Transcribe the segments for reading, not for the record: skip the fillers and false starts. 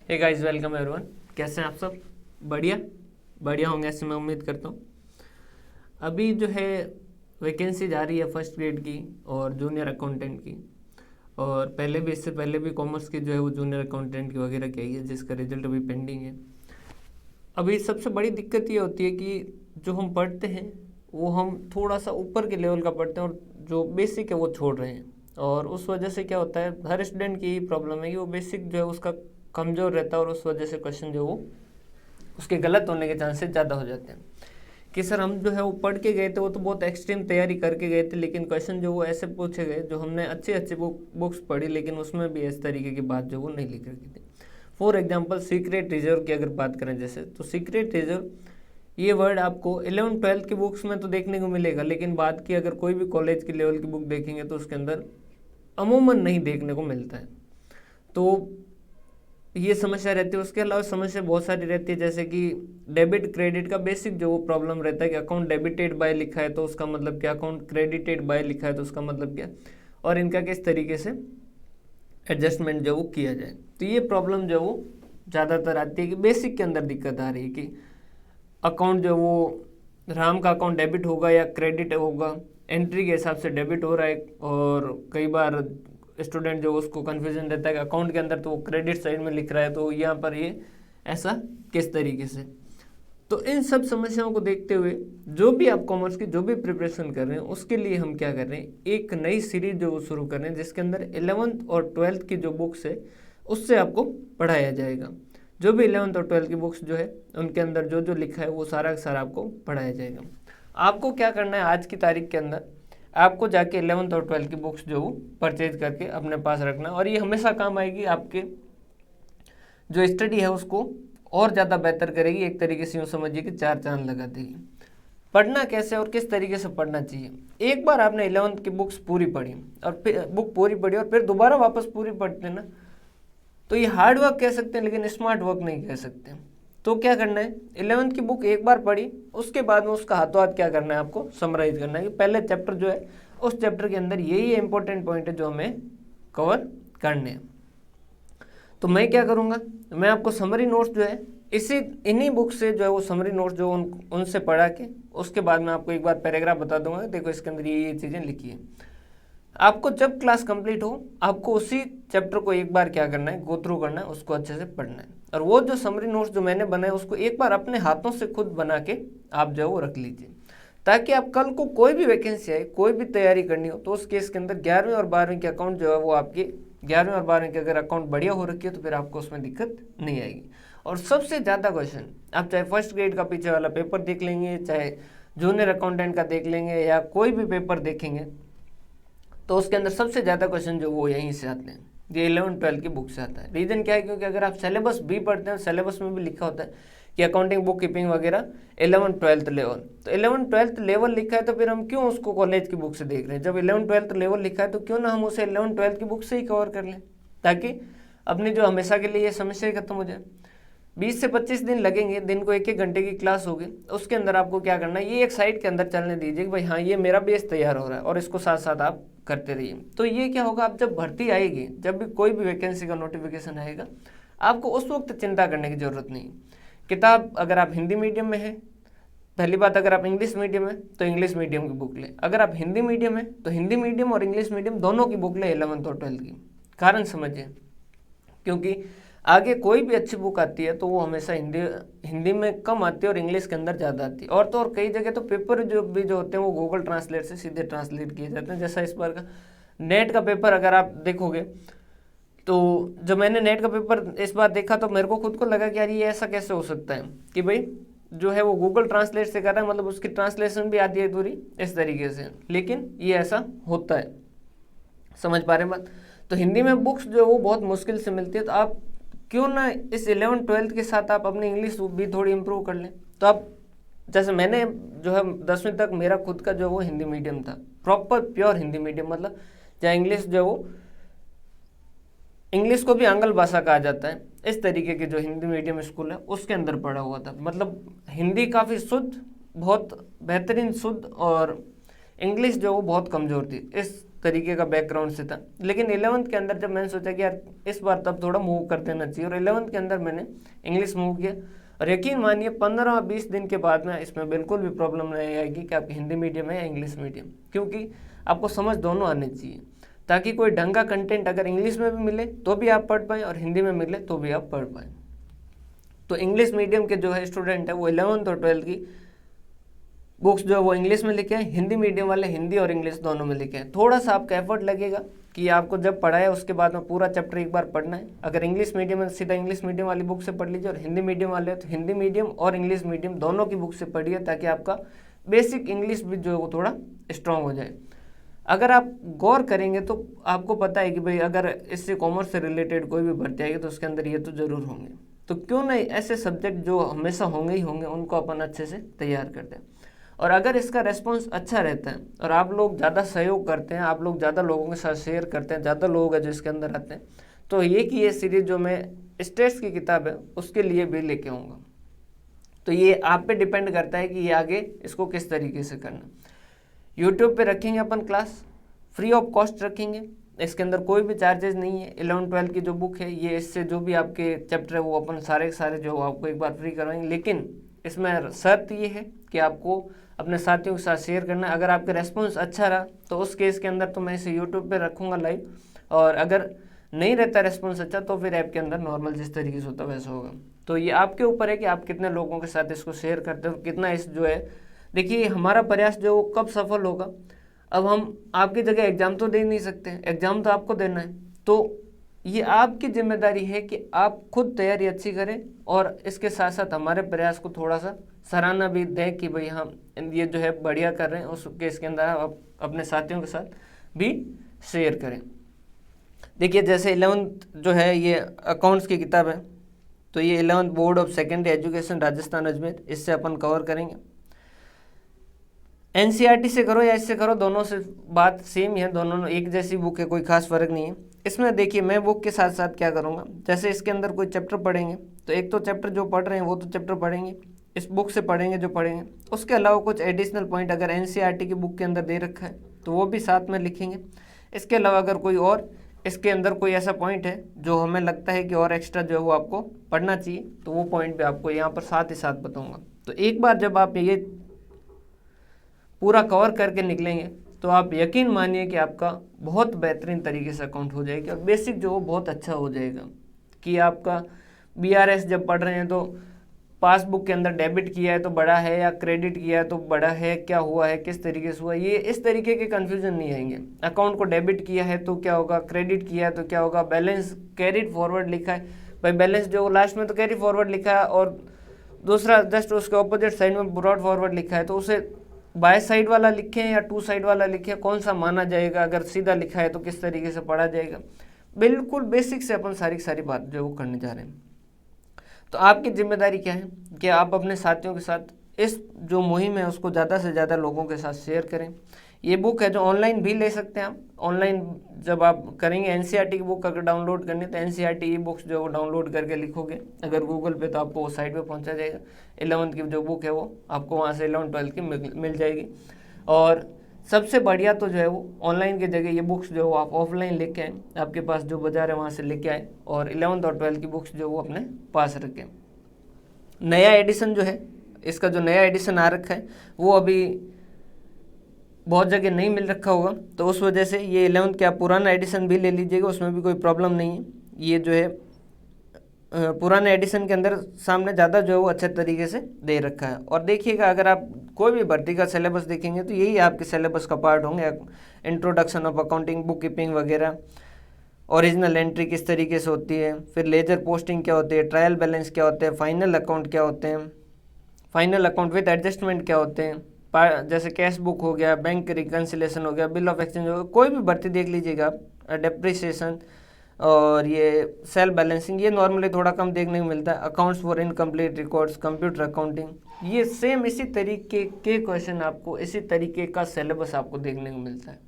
Hey guys, welcome everyone. कैसे हैं आप सब? बढ़िया बढ़िया होंगे ऐसे मैं उम्मीद करता हूँ। अभी जो है वैकेंसी जा रही है फर्स्ट ग्रेड की और जूनियर अकाउंटेंट की, और पहले भी इससे पहले भी कॉमर्स की जो है वो जूनियर अकाउंटेंट की वगैरह की आई है, जिसका रिजल्ट अभी पेंडिंग है। अभी सबसे बड़ी दिक्कत ये होती है कि जो हम पढ़ते हैं वो हम थोड़ा सा ऊपर के लेवल का पढ़ते हैं और जो बेसिक है वो छोड़ रहे हैं, और उस वजह से क्या होता है, हर स्टूडेंट की प्रॉब्लम है कि वो बेसिक जो है उसका कमज़ोर रहता है, और उस वजह से क्वेश्चन जो वो उसके गलत होने के चांसेस ज़्यादा हो जाते हैं। कि सर हम जो है वो पढ़ के गए थे, वो तो बहुत एक्सट्रीम तैयारी करके गए थे, लेकिन क्वेश्चन जो वो ऐसे पूछे गए जो हमने अच्छे अच्छे बुक्स पढ़ी, लेकिन उसमें भी इस तरीके की बात जो वो नहीं लिख रखी थी। फॉर एग्जाम्पल सीक्रेट रिजर्व की अगर बात करें जैसे, तो सीक्रेट रिजर्व ये वर्ड आपको 11th-12th की बुक्स में तो देखने को मिलेगा, लेकिन बाद की अगर कोई भी कॉलेज की लेवल की बुक देखेंगे तो उसके अंदर अमूमन नहीं देखने को मिलता है। तो ये समस्या रहती है। उसके अलावा समस्या बहुत सारी रहती है, जैसे कि डेबिट क्रेडिट का बेसिक जो वो प्रॉब्लम रहता है कि अकाउंट डेबिटेड बाय लिखा है तो उसका मतलब क्या, अकाउंट क्रेडिटेड बाय लिखा है तो उसका मतलब क्या, और इनका किस तरीके से एडजस्टमेंट जो वो किया जाए। तो ये प्रॉब्लम जो वो ज़्यादातर आती है कि बेसिक के अंदर दिक्कत आ रही है कि अकाउंट जो वो राम का अकाउंट डेबिट होगा या क्रेडिट होगा, एंट्री के हिसाब से डेबिट हो रहा है, और कई बार स्टूडेंट जो उसको कन्फ्यूजन रहता है कि अकाउंट के अंदर तो वो क्रेडिट साइड में लिख रहा है, तो यहाँ पर ये ऐसा किस तरीके से। तो इन सब समस्याओं को देखते हुए जो भी आप कॉमर्स की जो भी प्रिपरेशन कर रहे हैं उसके लिए हम क्या कर रहे हैं, एक नई सीरीज जो शुरू कर रहे हैं जिसके अंदर 11th और 12th की जो बुक्स है उससे आपको पढ़ाया जाएगा। जो भी 11th और 12th की बुक्स जो है उनके अंदर जो जो लिखा है वो सारा का सारा आपको पढ़ाया जाएगा। आपको क्या करना है, आज की तारीख के अंदर आपको जाके 11th और 12th की बुक्स जो परचेज करके अपने पास रखना, और ये हमेशा काम आएगी, आपके जो स्टडी है उसको और ज़्यादा बेहतर करेगी। एक तरीके से यूँ समझिए कि चार चांद लगा देगी। पढ़ना कैसे और किस तरीके से पढ़ना चाहिए, एक बार आपने 11th की बुक्स पूरी पढ़ी और फिर बुक पूरी पढ़ी और फिर दोबारा वापस पूरी पढ़ते ना, तो ये हार्ड वर्क कह सकते हैं लेकिन स्मार्ट वर्क नहीं कह सकते। तो क्या करना है, 11th की बुक एक बार पढ़ी, उसके बाद में उसका हाथों हाथ क्या करना है, आपको समराइज करना है कि पहले चैप्टर जो है उस चैप्टर के अंदर यही इंपॉर्टेंट पॉइंट है जो हमें कवर करने हैं। तो मैं क्या करूँगा, मैं आपको समरी नोट्स जो है इन्हीं बुक से जो है वो समरी नोट्स जो उनसे पढ़ा के उसके बाद मैं आपको एक बार पैराग्राफ बता दूंगा, देखो इसके अंदर ये चीज़ें लिखी है। आपको जब क्लास कंप्लीट हो आपको उसी चैप्टर को एक बार क्या करना है, गो थ्रू करना है, उसको अच्छे से पढ़ना है, और वो जो समरी नोट्स जो मैंने बनाए उसको एक बार अपने हाथों से खुद बना के आप जो है वो रख लीजिए, ताकि आप कल को कोई भी वैकेंसी आए, कोई भी तैयारी करनी हो तो उस केस के अंदर 11वीं और 12वीं के अकाउंट जो है वो आपके 11वीं और 12वीं के अगर अकाउंट बढ़िया हो रखी है तो फिर आपको उसमें दिक्कत नहीं आएगी। और सबसे ज़्यादा क्वेश्चन आप चाहे फर्स्ट ग्रेड का पीछे वाला पेपर देख लेंगे, चाहे जूनियर अकाउंटेंट का देख लेंगे, या कोई भी पेपर देखेंगे, तो उसके अंदर सबसे ज़्यादा क्वेश्चन जो वो यहीं से आते हैं, ये 11th-12th की बुक से आता है। रीज़न क्या है, क्योंकि अगर आप सिलेबस भी पढ़ते हैं, सिलेबस में भी लिखा होता है कि अकाउंटिंग बुक कीपिंग वगैरह 11th-12th लेवल, तो 11th-12th लेवल लिखा है तो फिर हम क्यों उसको कॉलेज की बुक से देख रहे हैं। जब 11th-12th लेवल लिखा है तो क्यों ना हम उसे 11th-12th की बुक से ही कवर कर लें, ताकि अपनी जो हमेशा के लिए ये समस्या ही खत्म हो जाए। 20 से 25 दिन लगेंगे, दिन को 1-1 घंटे की क्लास होगी, उसके अंदर आपको क्या करना है, ये एक साइड के अंदर चलने दीजिए कि भाई हाँ ये मेरा बेस तैयार हो रहा है, और इसको साथ साथ आप करते रहिए। तो ये क्या होगा, आप जब भर्ती आएगी, जब भी कोई भी वैकेंसी का नोटिफिकेशन आएगा, आपको उस वक्त चिंता करने की ज़रूरत नहीं। किताब अगर आप हिंदी मीडियम में है, पहली बात, अगर आप इंग्लिश मीडियम है तो इंग्लिश मीडियम की बुक लें, अगर आप हिंदी मीडियम है तो हिंदी मीडियम और इंग्लिश मीडियम दोनों की बुक लें 11th और 12th की। कारण समझिए, क्योंकि आगे कोई भी अच्छी बुक आती है तो वो हमेशा हिंदी में कम आती है और इंग्लिश के अंदर ज़्यादा आती है, और तो और कई जगह तो पेपर जो होते हैं वो गूगल ट्रांसलेट से सीधे ट्रांसलेट किए जाते हैं। जैसा इस बार का नेट का पेपर अगर आप देखोगे, तो जब मैंने नेट का पेपर इस बार देखा तो मेरे को खुद को लगा कि यार ये ऐसा कैसे हो सकता है कि भाई जो है वो गूगल ट्रांसलेट से कर रहा है, मतलब उसकी ट्रांसलेशन भी आती है दूरी इस तरीके से, लेकिन ये ऐसा होता है। समझ पा रहे हैं बात। तो हिंदी में बुक्स जो है वो बहुत मुश्किल से मिलती है, तो आप क्यों ना इस 11th-12th के साथ आप अपनी इंग्लिश भी थोड़ी इम्प्रूव कर लें। तो आप जैसे मैंने जो है 10वीं तक मेरा खुद का जो वो हिंदी मीडियम था, प्रॉपर प्योर हिंदी मीडियम, मतलब जहाँ इंग्लिश जो वो इंग्लिश को भी आंग्ल भाषा कहा जाता है, इस तरीके के जो हिंदी मीडियम स्कूल है उसके अंदर पढ़ा हुआ था। मतलब हिंदी काफ़ी शुद्ध, बहुत बेहतरीन शुद्ध, और इंग्लिश जो वो बहुत कमज़ोर थी। इस तरीके का बैकग्राउंड से था। लेकिन 11th के अंदर जब मैंने सोचा कि यार इस बार तब थोड़ा मूव कर देना चाहिए, और 11th के अंदर मैंने इंग्लिश मूव किया, और यकीन मानिए 15-20 दिन के बाद में इसमें बिल्कुल भी प्रॉब्लम नहीं आएगी कि आपकी हिंदी मीडियम है या इंग्लिश मीडियम, क्योंकि आपको समझ दोनों आनी चाहिए, ताकि कोई ढंग का कंटेंट अगर इंग्लिश में भी मिले तो भी आप पढ़ पाएँ और हिंदी में मिले तो भी आप पढ़ पाएँ। तो इंग्लिश मीडियम के जो है स्टूडेंट है वो 11th और 12th की बुक्स जो है वो इंग्लिश में लिखे हैं, हिंदी मीडियम वाले हिंदी और इंग्लिश दोनों में लिखे हैं। थोड़ा सा आपका एफर्ट लगेगा कि आपको जब पढ़ाया उसके बाद में पूरा चैप्टर एक बार पढ़ना है। अगर इंग्लिश मीडियम है सीधा इंग्लिश मीडियम वाली बुक से पढ़ लीजिए, और हिंदी मीडियम वाले तो हिंदी मीडियम और इंग्लिश मीडियम दोनों की बुक से पढ़िए, ताकि आपका बेसिक इंग्लिश भी जो है वो थोड़ा स्ट्रॉन्ग हो जाए। अगर आप गौर करेंगे तो आपको पता है कि भाई अगर इससे कॉमर्स से रिलेटेड कोई भी भर्ती आएगी तो उसके अंदर ये तो ज़रूर होंगे, तो क्यों नहीं ऐसे सब्जेक्ट जो हमेशा होंगे ही होंगे उनको अपन अच्छे से तैयार करते हैं। और अगर इसका रेस्पॉन्स अच्छा रहता है और आप लोग ज़्यादा सहयोग करते हैं, आप लोग ज़्यादा लोगों के साथ शेयर करते हैं, ज़्यादा लोग हैं जो इसके अंदर आते हैं, तो ये सीरीज़ जो मैं स्टेट्स की किताब है उसके लिए भी लेके आऊँगा। तो ये आप पे डिपेंड करता है कि ये आगे इसको किस तरीके से करना। यूट्यूब पे रखेंगे अपन क्लास, फ्री ऑफ कॉस्ट रखेंगे, इसके अंदर कोई भी चार्जेस नहीं है। 11-12 की जो बुक है ये, इससे जो भी आपके चैप्टर है वो अपन सारे के सारे जो आपको एक बार फ्री करवाएंगे। लेकिन इसमें शर्त ये है कि आपको अपने साथियों के साथ शेयर करना है। अगर आपका रेस्पॉन्स अच्छा रहा तो उस केस के अंदर तो मैं इसे यूट्यूब पे रखूँगा लाइव, और अगर नहीं रहता रेस्पॉन्स अच्छा तो फिर ऐप के अंदर नॉर्मल जिस तरीके से होता है वैसा होगा। तो ये आपके ऊपर है कि आप कितने लोगों के साथ इसको शेयर करते हो, कितना इस जो है, देखिए हमारा प्रयास जो कब सफल होगा, अब हम आपकी जगह एग्ज़ाम तो दे नहीं सकते, एग्ज़ाम तो आपको देना है, तो ये आपकी जिम्मेदारी है कि आप खुद तैयारी अच्छी करें, और इसके साथ साथ हमारे प्रयास को थोड़ा सा सराहना भी दें कि भाई हम ये जो है बढ़िया कर रहे हैं। उस केस के अंदर आप अपने साथियों के साथ भी शेयर करें। देखिए जैसे 11th जो है ये अकाउंट्स की किताब है, तो ये 11th board of secondary education Rajasthan Ajmer, इससे अपन कवर करेंगे। NCERT से करो या इससे करो, दोनों से बात सेम ही है, दोनों एक जैसी बुक है, कोई खास फर्क नहीं है। इसमें देखिए मैं बुक के साथ साथ क्या करूँगा, जैसे इसके अंदर कोई चैप्टर पढ़ेंगे तो एक तो चैप्टर जो पढ़ रहे हैं वो तो चैप्टर पढ़ेंगे, इस बुक से पढ़ेंगे जो पढ़ेंगे, उसके अलावा कुछ एडिशनल पॉइंट अगर NCERT की बुक के अंदर दे रखा है तो वो भी साथ में लिखेंगे। इसके अलावा अगर कोई और इसके अंदर कोई ऐसा पॉइंट है जो हमें लगता है कि और एक्स्ट्रा जो है वो आपको पढ़ना चाहिए, तो वो पॉइंट भी आपको यहाँ पर साथ ही साथ बताऊँगा। तो एक बार जब आप ये पूरा कवर करके निकलेंगे तो आप यकीन मानिए कि आपका बहुत बेहतरीन तरीके से अकाउंट हो जाएगी, और बेसिक जो वो बहुत अच्छा हो जाएगा। कि आपका BRS जब पढ़ रहे हैं तो पासबुक के अंदर डेबिट किया है तो बड़ा है, या क्रेडिट किया है तो बड़ा है, क्या हुआ है, किस तरीके से हुआ, ये इस तरीके के कन्फ्यूजन नहीं आएंगे। अकाउंट को डेबिट किया है तो क्या होगा, क्रेडिट किया है तो क्या होगा, बैलेंस कैरिड फॉरवर्ड लिखा है, भाई बैलेंस जो लास्ट में तो कैरी फॉरवर्ड लिखा है, और दूसरा जस्ट उसके ऑपोजिट साइड में ब्रॉड फॉरवर्ड लिखा है, तो उसे बाय साइड वाला लिखें या टू साइड वाला लिखें, कौन सा माना जाएगा, अगर सीधा लिखा है तो किस तरीके से पढ़ा जाएगा। बिल्कुल बेसिक से अपन सारी बात जो है वो करने जा रहे हैं। तो आपकी जिम्मेदारी क्या है कि आप अपने साथियों के साथ इस जो मुहिम है उसको ज़्यादा से ज़्यादा लोगों के साथ शेयर करें। ये बुक है जो ऑनलाइन भी ले सकते हैं आप। ऑनलाइन जब आप करेंगे NCERT की बुक अगर डाउनलोड करनी तो NCERT ई बुक्स जो डाउनलोड करके लिखोगे अगर गूगल पे तो आपको वो साइट पे पहुंचा जाएगा। 11th की जो बुक है वो आपको वहाँ से 11-12 की मिल जाएगी। और सबसे बढ़िया तो जो है वो ऑनलाइन की जगह ये बुक्स जो आप ऑफलाइन लेके आए, आपके पास जो बाजार है वहाँ से लेके आए और 11th और 12th की बुक्स जो वो अपने पास रखें। नया एडिशन जो है, इसका जो नया एडिशन आ रखा है वो अभी बहुत जगह नहीं मिल रखा होगा, तो उस वजह से ये 11th का पुराना एडिशन भी ले लीजिएगा, उसमें भी कोई प्रॉब्लम नहीं है। ये जो है पुराने एडिशन के अंदर सामने ज़्यादा जो है वो अच्छे तरीके से दे रखा है। और देखिएगा अगर आप कोई भी भर्ती का सिलेबस देखेंगे तो यही आपके सिलेबस का पार्ट होंगे। Introduction of accounting, book keeping वगैरह, ओरिजिनल एंट्री किस तरीके से होती है, फिर लेजर पोस्टिंग क्या होती है, ट्रायल बैलेंस क्या होते हैं, फाइनल अकाउंट क्या होते हैं, फाइनल अकाउंट विद एडजस्टमेंट क्या होते हैं, जैसे कैश बुक हो गया, बैंक रिकन्सिलेशन हो गया, बिल ऑफ एक्सचेंज हो गया, कोई भी भर्ती देख लीजिएगा आप, डेप्रिसिएशन और ये सेल बैलेंसिंग, ये नॉर्मली थोड़ा कम देखने को मिलता है। Accounts for incomplete records, computer accounting, ये सेम इसी तरीके के क्वेश्चन आपको, इसी तरीके का सिलेबस आपको देखने को मिलता है।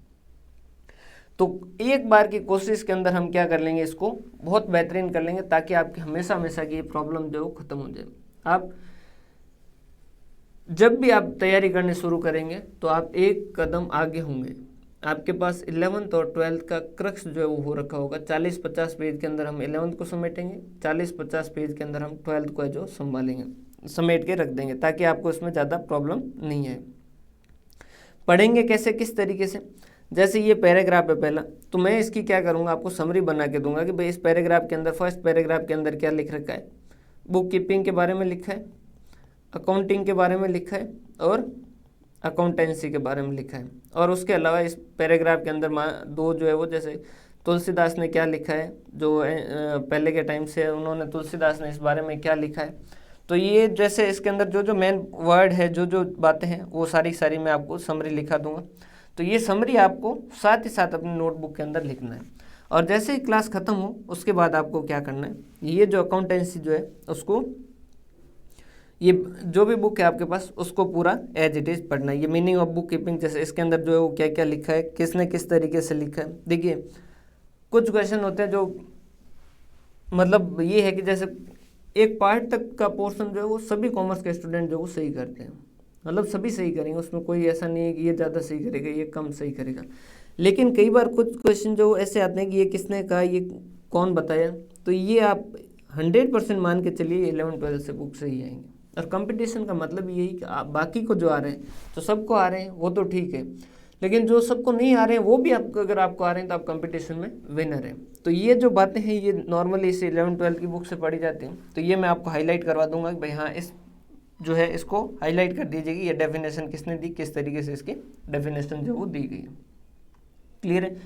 तो एक बार की कोशिश के अंदर हम क्या कर लेंगे, इसको बहुत बेहतरीन कर लेंगे ताकि आपकी हमेशा हमेशा की प्रॉब्लम जो है वो ख़त्म हो जाए। आप जब भी आप तैयारी करने शुरू करेंगे तो आप एक कदम आगे होंगे। आपके पास 11th और 12th का क्रक्स जो है वो हो रखा होगा। 40-50 पेज के अंदर हम 11th को समेटेंगे, 40-50 पेज के अंदर हम 12th को है जो संभालेंगे, समेट के रख देंगे, ताकि आपको इसमें ज़्यादा प्रॉब्लम नहीं है। पढ़ेंगे कैसे, किस तरीके से, जैसे ये पैराग्राफ है पहला, तो मैं इसकी क्या करूँगा, आपको समरी बना के दूंगा कि भाई इस पैराग्राफ के अंदर, फर्स्ट पैराग्राफ के अंदर क्या लिख रखा है, बुक कीपिंग के बारे में लिखा है, अकाउंटिंग के बारे में लिखा है और अकाउंटेंसी के बारे में लिखा है। और उसके अलावा इस पैराग्राफ के अंदर दो जो है वो, जैसे तुलसीदास ने क्या लिखा है, जो पहले के टाइम से उन्होंने, तुलसीदास ने इस बारे में क्या लिखा है, तो ये जैसे इसके अंदर जो जो मेन वर्ड है, जो जो बातें हैं, वो सारी सारी मैं आपको समरी लिखा दूंगा। तो ये समरी आपको साथ ही साथ अपनी नोटबुक के अंदर लिखना है। और जैसे ही क्लास ख़त्म हो उसके बाद आपको क्या करना है, ये जो अकाउंटेंसी जो है उसको, ये जो भी बुक है आपके पास उसको पूरा एज इट इज़ पढ़ना है। ये मीनिंग ऑफ बुक कीपिंग, जैसे इसके अंदर जो है वो क्या क्या लिखा है, किसने किस तरीके से लिखा है। देखिए कुछ क्वेश्चन होते हैं जो मतलब ये है कि जैसे एक पार्ट तक का पोर्शन जो है वो सभी कॉमर्स के स्टूडेंट जो वो सही करते हैं, मतलब सभी सही करेंगे, उसमें कोई ऐसा नहीं है कि ये ज़्यादा सही करेगा, ये कम सही करेगा। लेकिन कई बार कुछ क्वेश्चन जो ऐसे आते हैं कि ये किसने कहा, ये कौन बताया, तो ये आप 100% मान के चलिए 11-12 से बुक सही आएंगे। और कंपटीशन का मतलब यही कि आप बाकी को जो आ रहे हैं, तो सबको आ रहे हैं वो तो ठीक है, लेकिन जो सबको नहीं आ रहे हैं वो भी आपको, अगर आपको आ रहे हैं तो आप कंपटीशन में विनर हैं। तो ये जो बातें हैं ये नॉर्मली इसे 11-12 की बुक से पढ़ी जाती हैं। तो ये मैं आपको हाईलाइट करवा दूंगा कि भाई हाँ, इस जो है इसको हाईलाइट कर दीजिए कि ये डेफिनेशन किसने दी, किस तरीके से इसकी डेफिनेशन जो वो दी गई है। क्लियर है?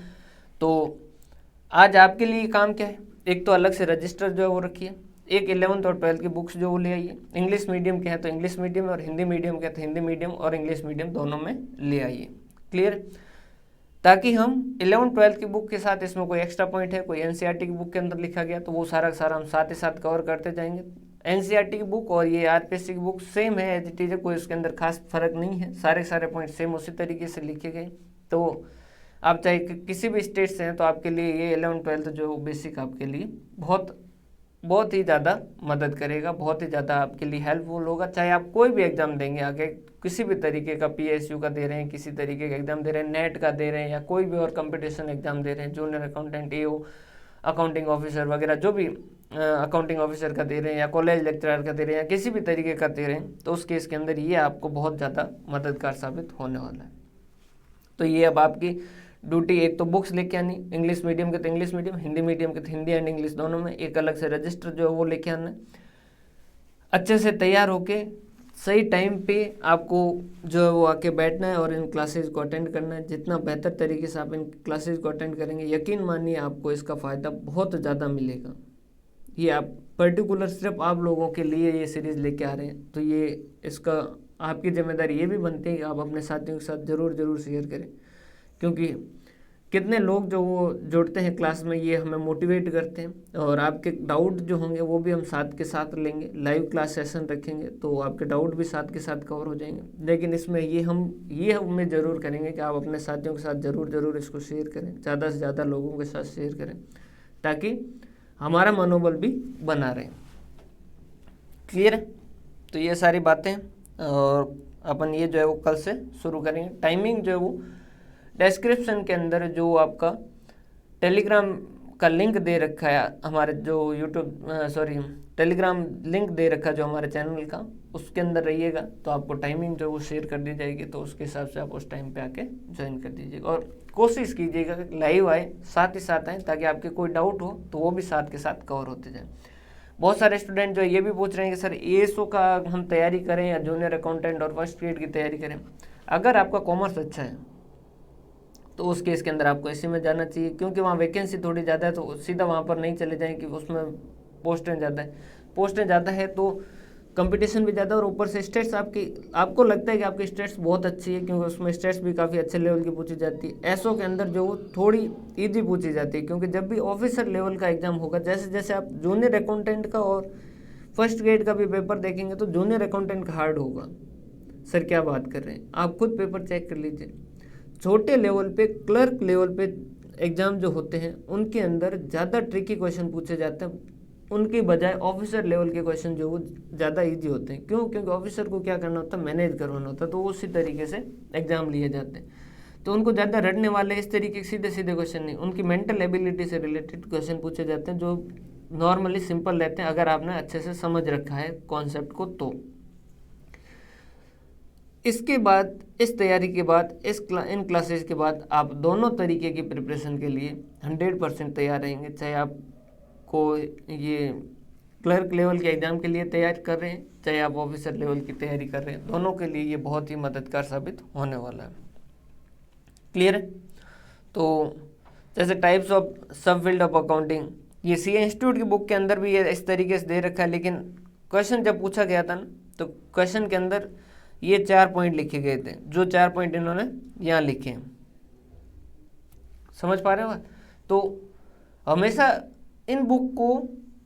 तो आज आपके लिए काम क्या है, एक तो अलग से रजिस्टर जो है वो रखिए, एक 11th और 12th की बुक्स जो वो ले आइए, इंग्लिश मीडियम के हैं तो इंग्लिश मीडियम, और हिंदी मीडियम के हैं तो हिंदी मीडियम और इंग्लिश मीडियम दोनों में ले आइए। क्लियर? ताकि हम 11th-12th की बुक के साथ, इसमें कोई एक्स्ट्रा पॉइंट है, कोई एनसीईआरटी की बुक के अंदर लिखा गया, तो वो सारा का सारा हम साथ ही साथ कवर करते जाएंगे। एनसीईआरटी की बुक और ये आरपीएससी की बुक सेम है, एज इट इज, कोई उसके अंदर खास फर्क नहीं है, सारे पॉइंट सेम उसी तरीके से लिखे गए। तो आप चाहे किसी भी स्टेट से हैं तो आपके लिए ये 11th-12th जो बेसिक आपके लिए बहुत ही ज़्यादा मदद करेगा, बहुत ही ज़्यादा आपके लिए हेल्पफुल होगा। चाहे आप कोई भी एग्ज़ाम देंगे आगे, किसी भी तरीके का पीएसयू का दे रहे हैं, किसी तरीके का एग्ज़ाम दे रहे हैं, नेट का दे रहे हैं, या कोई भी और कंपटीशन एग्ज़ाम दे रहे हैं, जूनियर अकाउंटेंट, एओ, अकाउंटिंग ऑफिसर वगैरह, जो भी अकाउंटिंग ऑफिसर का दे रहे हैं, या कॉलेज लेक्चरर का दे रहे हैं, या किसी भी तरीके का दे रहे हैं, तो उस केस के अंदर ये आपको बहुत ज़्यादा मददगार साबित होने वाला है। तो ये अब आपकी ड्यूटी, एक तो बुक्स लेके आनी, इंग्लिश मीडियम के तो इंग्लिश मीडियम, हिंदी मीडियम के तो हिंदी एंड इंग्लिश दोनों में, एक अलग से रजिस्टर जो है वो लेके आना है। अच्छे से तैयार होके सही टाइम पे आपको जो है वो आके बैठना है और इन क्लासेज को अटेंड करना है। जितना बेहतर तरीके से आप इन क्लासेज को अटेंड करेंगे, यकीन मानिए आपको इसका फ़ायदा बहुत ज़्यादा मिलेगा। ये आप पर्टिकुलर सिर्फ आप लोगों के लिए ये सीरीज़ लेके आ रहे हैं, तो ये इसका आपकी जिम्मेदारी ये भी बनती है कि आप अपने साथियों के साथ ज़रूर शेयर करें, क्योंकि कितने लोग जो वो जुड़ते हैं क्लास में, ये हमें मोटिवेट करते हैं। और आपके डाउट जो होंगे वो भी हम साथ के साथ लेंगे, लाइव क्लास सेशन रखेंगे, तो आपके डाउट भी साथ के साथ कवर हो जाएंगे। लेकिन इसमें ये उम्मीद ज़रूर करेंगे कि आप अपने साथियों के साथ ज़रूर इसको शेयर करें, ज़्यादा से ज़्यादा लोगों के साथ शेयर करें, ताकि हमारा मनोबल भी बना रहे। क्लियर है? तो ये सारी बातें, और अपन ये जो है वो कल से शुरू करेंगे। टाइमिंग जो है वो डिस्क्रिप्शन के अंदर जो आपका टेलीग्राम का लिंक दे रखा है, हमारे जो टेलीग्राम लिंक दे रखा है जो हमारे चैनल का, उसके अंदर रहिएगा, तो आपको टाइमिंग जो वो शेयर कर दी जाएगी, तो उसके हिसाब से आप उस टाइम पे आके ज्वाइन कर दीजिएगा। और कोशिश कीजिएगा कि लाइव आए, साथ ही साथ आए, ताकि आपके कोई डाउट हो तो वो भी साथ के साथ कवर होते जाए। बहुत सारे स्टूडेंट जो ये भी पूछ रहे हैं कि सर एएसओ का हम तैयारी करें या जूनियर अकाउंटेंट और फर्स्ट ग्रेड की तैयारी करें। अगर आपका कॉमर्स अच्छा है तो उस केस के अंदर आपको इसी में जाना चाहिए, क्योंकि वहाँ वैकेंसी थोड़ी ज़्यादा है, तो सीधा वहाँ पर नहीं चले जाएं कि उसमें पोस्टें ज़्यादा है तो कंपटीशन भी ज़्यादा, और ऊपर से स्टेट्स आपको लगता है कि आपकी स्टेट्स बहुत अच्छी है, क्योंकि उसमें स्टेट्स भी काफ़ी अच्छे लेवल की पूछी जाती है। एसओ के अंदर जो थोड़ी ईजी पूछी जाती है, क्योंकि जब भी ऑफिसर लेवल का एग्जाम होगा, जैसे जैसे आप जूनियर अकाउंटेंट का और फर्स्ट ग्रेड का भी पेपर देखेंगे तो जूनियर अकाउंटेंट का हार्ड होगा। सर क्या बात कर रहे हैं, आप खुद पेपर चेक कर लीजिए। छोटे लेवल पे, क्लर्क लेवल पे एग्ज़ाम जो होते हैं उनके अंदर ज़्यादा ट्रिकी क्वेश्चन पूछे जाते हैं, उनकी बजाय ऑफिसर लेवल के क्वेश्चन जो वो ज़्यादा इजी होते हैं। क्यों? क्योंकि ऑफिसर को क्या करना होता है, मैनेज करवाना होता है, तो उसी तरीके से एग्ज़ाम लिए जाते हैं। तो उनको ज़्यादा रटने वाले इस तरीके के सीधे सीधे क्वेश्चन नहीं, उनकी मेंटल एबिलिटी से रिलेटेड क्वेश्चन पूछे जाते हैं जो नॉर्मली सिंपल रहते हैं अगर आपने अच्छे से समझ रखा है कॉन्सेप्ट को। तो इसके बाद, इस तैयारी के बाद, इन क्लासेस के बाद आप दोनों तरीके की प्रिपरेशन के लिए 100% तैयार रहेंगे। चाहे आपको ये क्लर्क लेवल के एग्ज़ाम के लिए तैयार कर रहे हैं, चाहे आप ऑफिसर लेवल की तैयारी कर रहे हैं, दोनों के लिए ये बहुत ही मददगार साबित होने वाला है। क्लियर है? तो जैसे टाइप्स ऑफ सब फील्ड ऑफ अकाउंटिंग, ये सी इंस्टीट्यूट की बुक के अंदर भी ये इस तरीके से दे रखा है, लेकिन क्वेश्चन जब पूछा गया था ना तो क्वेश्चन के अंदर ये 4 पॉइंट लिखे गए थे, जो 4 पॉइंट इन्होंने यहाँ लिखे हैं। समझ पा रहे हो बात? तो हमेशा इन बुक को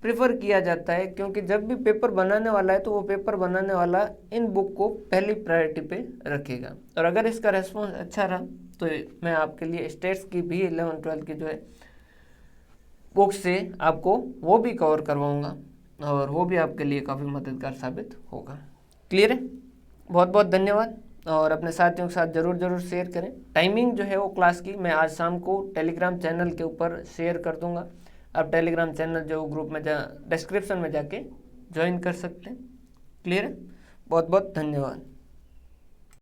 प्रेफर किया जाता है, क्योंकि जब भी पेपर बनाने वाला है तो वो पेपर बनाने वाला इन बुक को पहली प्रायोरिटी पे रखेगा। और अगर इसका रेस्पॉन्स अच्छा रहा तो मैं आपके लिए स्टेट्स की भी 11-12 की जो है बुक से आपको वो भी कवर करवाऊंगा और वो भी आपके लिए काफ़ी मददगार साबित होगा। क्लियर है? बहुत बहुत धन्यवाद, और अपने साथियों के साथ ज़रूर शेयर करें। टाइमिंग जो है वो क्लास की मैं आज शाम को टेलीग्राम चैनल के ऊपर शेयर कर दूंगा। आप टेलीग्राम चैनल जो ग्रुप में डिस्क्रिप्शन में जाके ज्वाइन कर सकते हैं। क्लियर है? बहुत बहुत धन्यवाद।